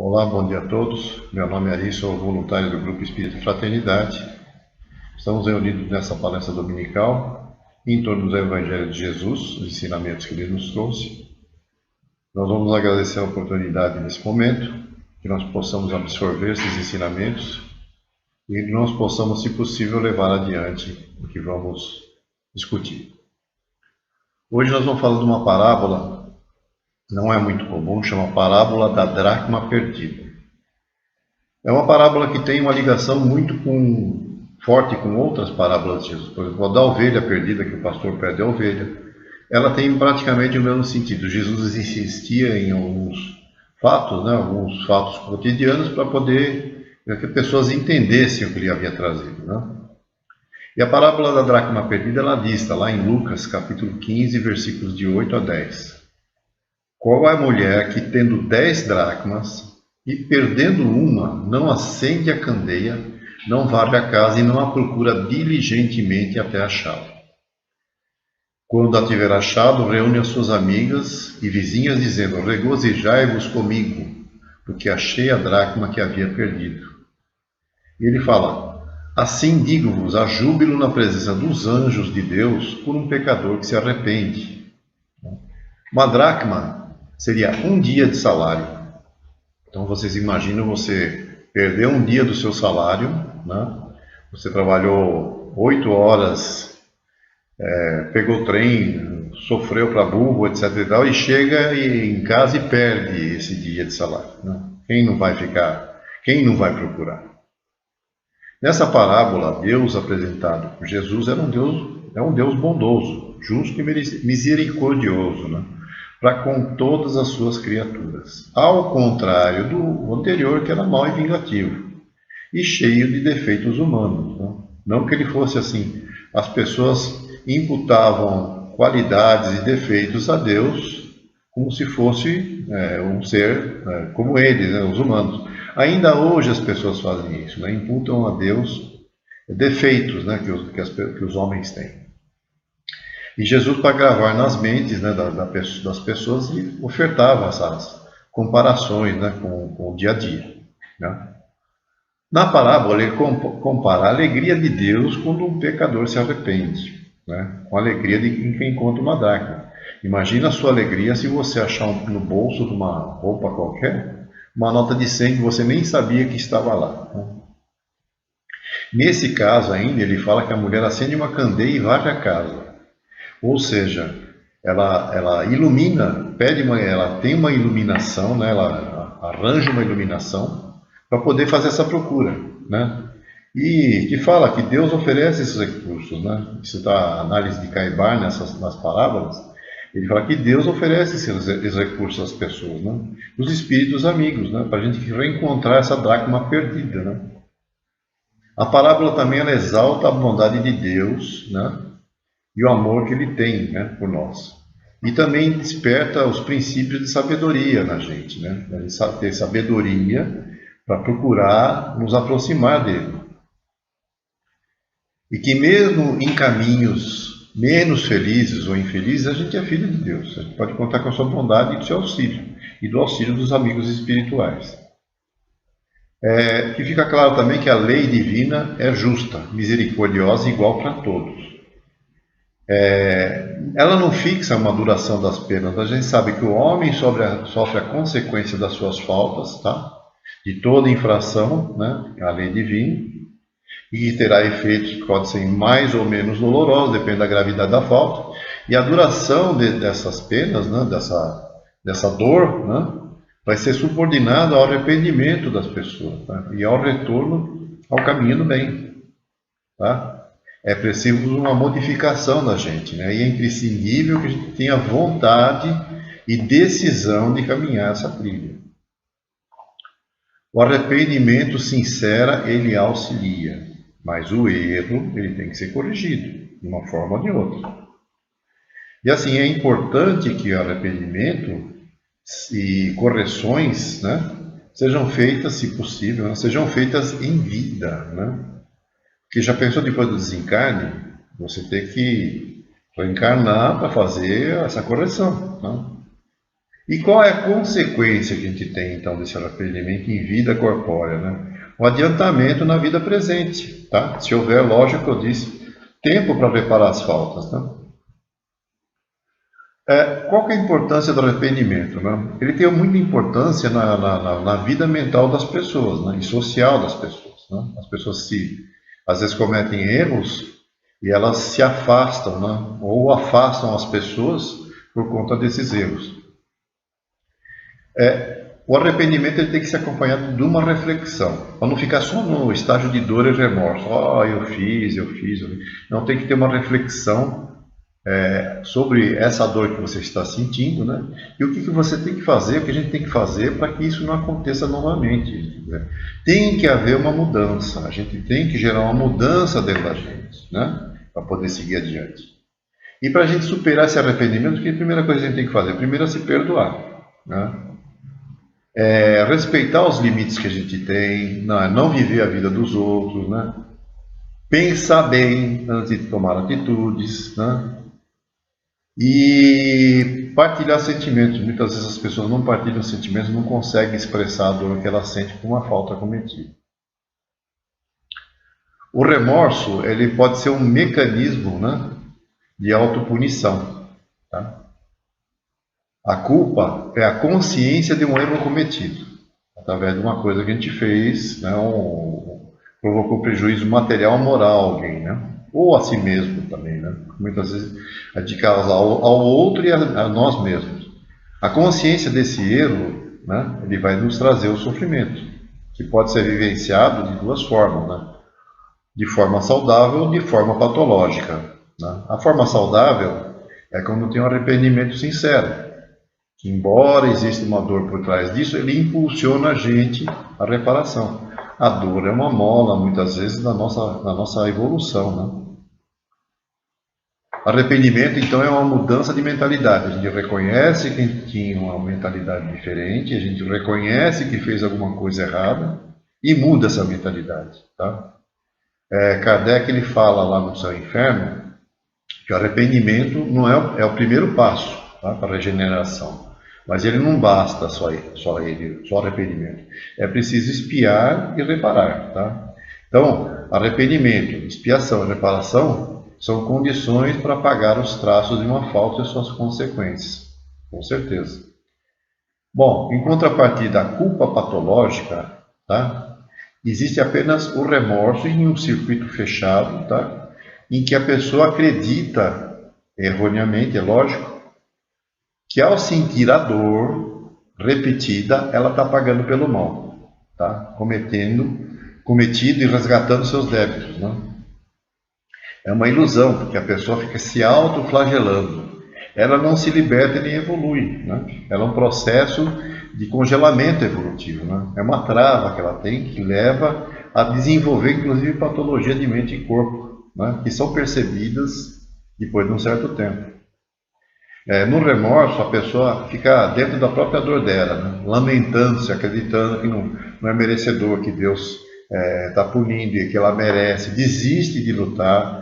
Olá, bom dia a todos. Meu nome é Ari, sou voluntário do Grupo Espírita Fraternidade. Estamos reunidos nessa palestra dominical em torno do Evangelho de Jesus, os ensinamentos que ele nos trouxe. Nós vamos agradecer a oportunidade nesse momento, que nós possamos absorver esses ensinamentos e que nós possamos, se possível, levar adiante o que vamos discutir. Hoje nós vamos falar de uma parábola, não é muito comum, chama Parábola da Dracma Perdida. É uma parábola que tem uma ligação muito forte com outras parábolas de Jesus. Por exemplo, a da ovelha perdida, que o pastor perde a ovelha, ela tem praticamente o mesmo sentido. Jesus insistia em alguns fatos cotidianos para poder que as pessoas entendessem o que ele havia trazido, né? E a parábola da dracma perdida, ela diz, está lá em Lucas, capítulo 15, versículos de 8 a 10. Qual é a mulher que, tendo 10 dracmas e perdendo uma, não acende a candeia, não varre a casa e não a procura diligentemente até achá-la? Quando a tiver achado, reúne as suas amigas e vizinhas, dizendo: regozijai-vos comigo, porque achei a dracma que havia perdido. E ele fala: assim digo-vos, há júbilo na presença dos anjos de Deus por um pecador que se arrepende. Uma dracma seria um dia de salário. Então vocês imaginam você perder um dia do seu salário, né? Você trabalhou 8 horas, pegou o trem, sofreu para burro, etc. e tal, e chega em casa e perde esse dia de salário, né? Quem não vai procurar? Nessa parábola, Deus apresentado por Jesus é um Deus bondoso, justo e misericordioso, né? Para com todas as suas criaturas, ao contrário do anterior, que era mau e vingativo, e cheio de defeitos humanos. Não que ele fosse assim. As pessoas imputavam qualidades e defeitos a Deus como se fosse um ser como eles, né, os humanos. Ainda hoje as pessoas fazem isso, né, imputam a Deus defeitos, né, que os homens têm. E Jesus, para gravar nas mentes, né, das pessoas, ele ofertava essas comparações, né, com o dia a dia, né? Na parábola, ele compara a alegria de Deus quando um pecador se arrepende, né, com a alegria de quem encontra uma dracma. Imagina a sua alegria se você achar no bolso de uma roupa qualquer uma nota de 100 que você nem sabia que estava lá, né? Nesse caso ainda, ele fala que a mulher acende uma candeia e varre a casa. Ou seja, ela ilumina, ela tem uma iluminação, né? Ela arranja uma iluminação para poder fazer essa procura, né? E que fala que Deus oferece esses recursos, né? Isso está a análise de Caibar nas parábolas. Ele fala que Deus oferece esses recursos às pessoas, né? Os espíritos amigos, né? Para a gente reencontrar essa dracma perdida, né? A parábola também ela exalta a bondade de Deus, né? E o amor que ele tem, né, por nós. E também desperta os princípios de sabedoria na gente, né? A gente ter sabedoria para procurar nos aproximar dele. E que mesmo em caminhos menos felizes ou infelizes, a gente é filho de Deus. A gente pode contar com a sua bondade e do seu auxílio, e do auxílio dos amigos espirituais. Que fica claro também que a lei divina é justa, misericordiosa e igual para todos. Ela não fixa uma duração das penas. A gente sabe que o homem sofre a consequência das suas faltas, tá? De toda infração, né? A lei divina, e que terá efeitos que podem ser mais ou menos dolorosos, depende da gravidade da falta, e a duração dessas penas, né? dessa dor, né? Vai ser subordinada ao arrependimento das pessoas, tá? E ao retorno ao caminho do bem, tá? É preciso uma modificação da gente, né? E é imprescindível que a gente tenha vontade e decisão de caminhar essa trilha. O arrependimento sincero, ele auxilia, mas o erro, ele tem que ser corrigido, de uma forma ou de outra. E assim, é importante que o arrependimento e correções, né, sejam feitas, se possível, né, sejam feitas em vida, né? Porque já pensou, depois do desencarne, você ter que reencarnar para fazer essa correção, né? E qual é a consequência que a gente tem, então, desse arrependimento em vida corpórea, né? O adiantamento na vida presente, tá? Se houver, lógico, eu disse, tempo para reparar as faltas, né? Qual que é a importância do arrependimento, né? Ele tem muita importância na vida mental das pessoas, né? E social das pessoas, né? As pessoas às vezes cometem erros e elas se afastam, né? Ou afastam as pessoas por conta desses erros. O arrependimento ele tem que ser acompanhado de uma reflexão, para não ficar só no estágio de dor e remorso. Eu fiz. Não, tem que ter uma reflexão sobre essa dor que você está sentindo, né? E o que você tem que fazer, o que a gente tem que fazer para que isso não aconteça novamente. Né? Tem que haver uma mudança, a gente tem que gerar uma mudança dentro da gente, né? Para poder seguir adiante. E para a gente superar esse arrependimento, que a primeira coisa que a gente tem que fazer? Primeiro é se perdoar, né? Respeitar os limites que a gente tem, não viver a vida dos outros, né? Pensar bem antes de tomar atitudes, né? E partilhar sentimentos. Muitas vezes as pessoas não partilham sentimentos, não conseguem expressar a dor que elas sentem por uma falta cometida. O remorso ele pode ser um mecanismo, né, de autopunição, tá? A culpa é a consciência de um erro cometido, através de uma coisa que a gente fez, né, provocou prejuízo material ou moral a alguém, né? Ou a si mesmo também, né? Muitas vezes a gente causa ao outro e a nós mesmos. A consciência desse erro, né, ele vai nos trazer o sofrimento, que pode ser vivenciado de duas formas, né? De forma saudável ou de forma patológica, né? A forma saudável é quando tem um arrependimento sincero. Embora exista uma dor por trás disso, ele impulsiona a gente à reparação. A dor é uma mola, muitas vezes, na nossa evolução, né? Arrependimento, então, é uma mudança de mentalidade. A gente reconhece que a gente tinha uma mentalidade diferente, a gente reconhece que fez alguma coisa errada e muda essa mentalidade, tá? Kardec ele fala lá no Céu e Inferno que o arrependimento não é o primeiro passo, tá, para a regeneração. Mas ele não basta só arrependimento. É preciso expiar e reparar, tá? Então, arrependimento, expiação e reparação são condições para apagar os traços de uma falta e suas consequências, com certeza. Bom, em contrapartida, a culpa patológica, tá? Existe apenas o remorso em um circuito fechado, tá? Em que a pessoa acredita, erroneamente, é lógico, que ao sentir a dor repetida, ela está pagando pelo mal, tá? Cometido e resgatando seus débitos, né? É uma ilusão, porque a pessoa fica se autoflagelando. Ela não se liberta e nem evolui, né? Ela é um processo de congelamento evolutivo, né? É uma trava que ela tem que leva a desenvolver, inclusive, patologia de mente e corpo, né? Que são percebidas depois de um certo tempo. No remorso, a pessoa fica dentro da própria dor dela, né? Lamentando-se, acreditando que não é merecedor, que Deus está punindo e que ela merece, desiste de lutar,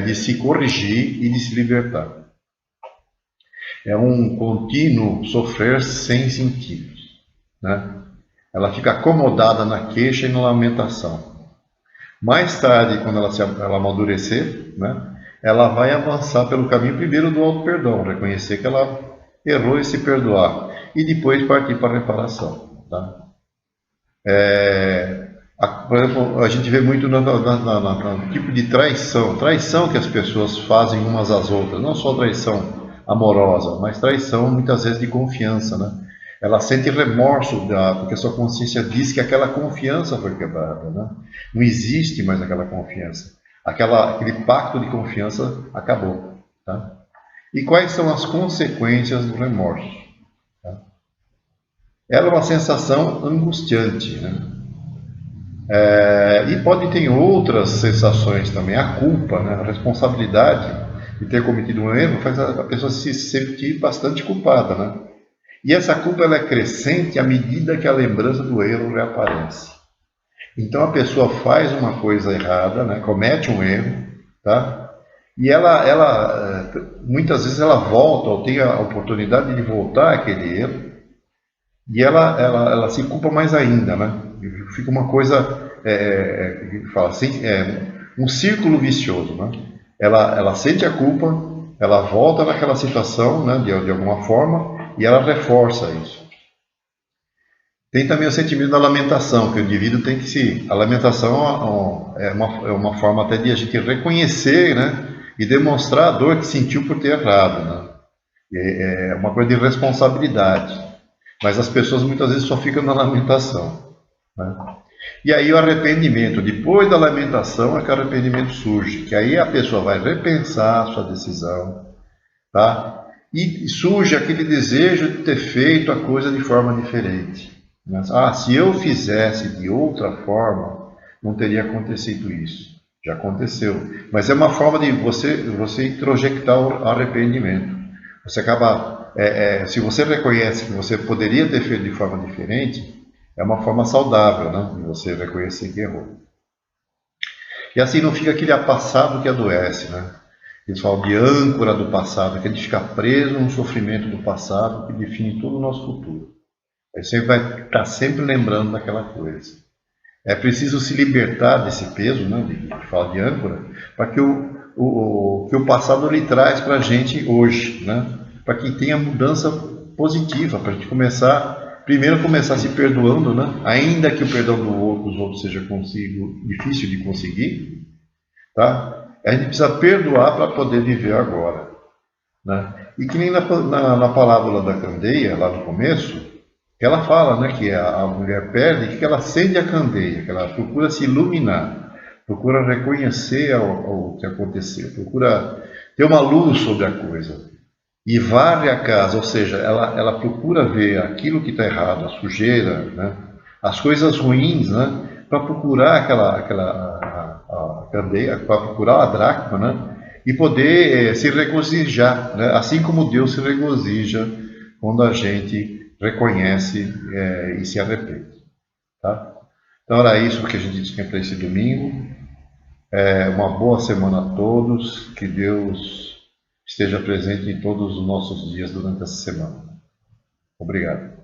de se corrigir e de se libertar. É um contínuo sofrer sem sentido, né? Ela fica acomodada na queixa e na lamentação. Mais tarde, quando ela amadurecer, né, ela vai avançar pelo caminho primeiro do auto-perdão, reconhecer que ela errou e se perdoar, e depois partir para a reparação, tá? Por exemplo, a gente vê muito no tipo de traição que as pessoas fazem umas às outras, não só traição amorosa, mas traição muitas vezes de confiança, né? Ela sente remorso porque a sua consciência diz que aquela confiança foi quebrada, né? Não existe mais aquela confiança. Aquele pacto de confiança acabou, tá? E quais são as consequências do remorso? Tá? Ela é uma sensação angustiante, né? E pode ter outras sensações também. A culpa, né? A responsabilidade de ter cometido um erro faz a pessoa se sentir bastante culpada, né? E essa culpa ela é crescente à medida que a lembrança do erro reaparece. Então a pessoa faz uma coisa errada, né? Comete um erro, tá? E muitas vezes ela volta, ou tem a oportunidade de voltar àquele erro, e ela se culpa mais ainda, né? Fica uma coisa, fala assim, um círculo vicioso, né? Ela sente a culpa, ela volta naquela situação, né, de alguma forma, e ela reforça isso. Tem também o sentimento da lamentação, que o indivíduo tem que se... A lamentação é uma forma até de a gente reconhecer, né, e demonstrar a dor que sentiu por ter errado, né? É uma coisa de responsabilidade. Mas as pessoas muitas vezes só ficam na lamentação, né? E aí o arrependimento, depois da lamentação é que o arrependimento surge, que aí a pessoa vai repensar a sua decisão, tá? E surge aquele desejo de ter feito a coisa de forma diferente. Se eu fizesse de outra forma, não teria acontecido isso. Já aconteceu. Mas é uma forma de você introjectar o arrependimento. Você acaba, se você reconhece que você poderia ter feito de forma diferente, é uma forma saudável, né, de você reconhecer que errou. E assim não fica aquele passado que adoece, né? Eles falam de âncora do passado, que a gente fica preso num sofrimento do passado que define todo o nosso futuro. Aí você vai estar sempre lembrando daquela coisa. É preciso se libertar desse peso, né, de falar de âncora, para que o passado lhe traz para a gente hoje, né, para que tenha mudança positiva, para a gente primeiro começar se perdoando, né, ainda que o perdão dos outros seja difícil de conseguir, tá? A gente precisa perdoar para poder viver agora, né? E que nem na parábola da candeia, lá no começo, que ela fala, né, que a mulher perde, que ela acende a candeia, que ela procura se iluminar, procura reconhecer o que aconteceu, procura ter uma luz sobre a coisa. E varre a casa, ou seja, ela procura ver aquilo que está errado, a sujeira, né, as coisas ruins, né, para procurar a candeia, para procurar a dracma, né, e poder se regozijar, né, assim como Deus se regozija quando a gente reconhece e se arrepende. Tá? Então era isso que a gente tinha para esse domingo. Uma boa semana a todos, que Deus esteja presente em todos os nossos dias durante essa semana. Obrigado.